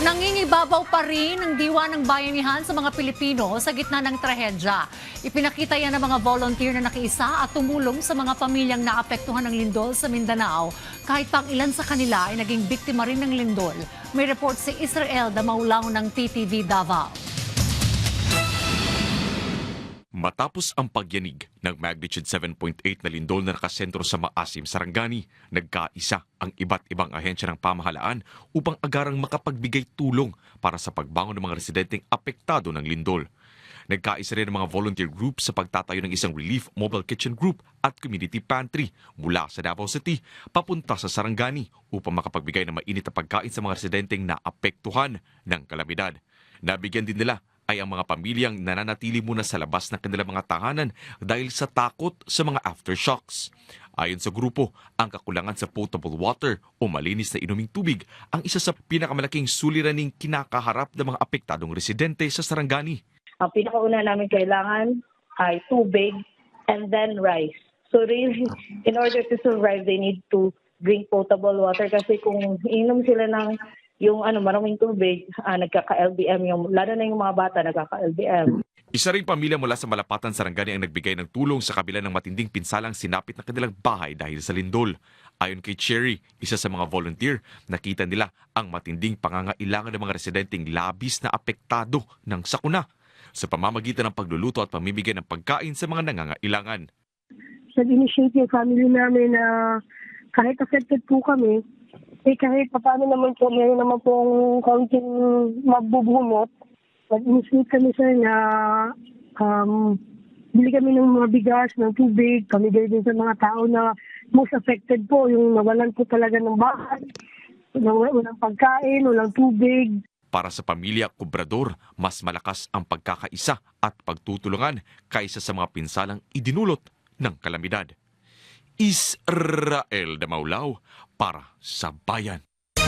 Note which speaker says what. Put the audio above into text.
Speaker 1: Nangingibabaw pa rin ang diwa ng bayanihan sa mga Pilipino sa gitna ng trahedya. Ipinakita yan ng mga volunteer na nakiisa at tumulong sa mga pamilyang naapektuhan ng lindol sa Mindanao kahit pang ilan sa kanila ay naging biktima rin ng lindol. May report si Israel Damaulaw ng PTV Davao.
Speaker 2: Matapos ang pagyanig ng magnitude 7.8 na lindol na nakasentro sa Maasim, Sarangani, nagkaisa ang iba't ibang ahensya ng pamahalaan upang agarang makapagbigay tulong para sa pagbangon ng mga residenteng apektado ng lindol. Nagkaisa rin ang mga volunteer group sa pagtatayo ng isang relief mobile kitchen group at community pantry mula sa Davao City papunta sa Sarangani upang makapagbigay ng mainit na pagkain sa mga residenteng naapektuhan ng kalamidad. Nabigyan din nila ay ang mga pamilyang nananatili muna sa labas ng kanilang mga tahanan dahil sa takot sa mga aftershocks. Ayon sa grupo, ang kakulangan sa potable water o malinis na inuming tubig ang isa sa pinakamalaking suliraning kinakaharap ng mga apektadong residente sa Sarangani.
Speaker 3: Ang pinakauna namin kailangan ay tubig and then rice. So really, in order to survive, they need to drink potable water kasi kung inom sila ng maraming tubig, nagkaka-LBM, lalo na yung mga bata nagkaka-LBM.
Speaker 2: Isa ring pamilya mula sa Malapatan, Sarangani ang nagbigay ng tulong sa kabila ng matinding pinsalang sinapit na kanilang bahay dahil sa lindol. Ayon kay Cherry, isa sa mga volunteer, nakita nila ang matinding pangangailangan ng mga residenteng labis na apektado ng sakuna sa pamamagitan ng pagluluto at pamimigay ng pagkain sa mga nangangailangan.
Speaker 4: Nag-initiate yung family namin na kahit affected po kami, kahit paano naman po, mayroon naman pong kaunting magbubunot. Nag-initiate kami sir na bili kami ng mga bigas, ng tubig, pamigay din sa mga tao na most affected po, yung nawalan po talaga ng bahay, walang pagkain, walang tubig.
Speaker 2: Para sa pamilya Kubrador, mas malakas ang pagkakaisa at pagtutulungan kaysa sa mga pinsalang idinulot ng kalamidad. Israel Damaulaw para sa Bayan.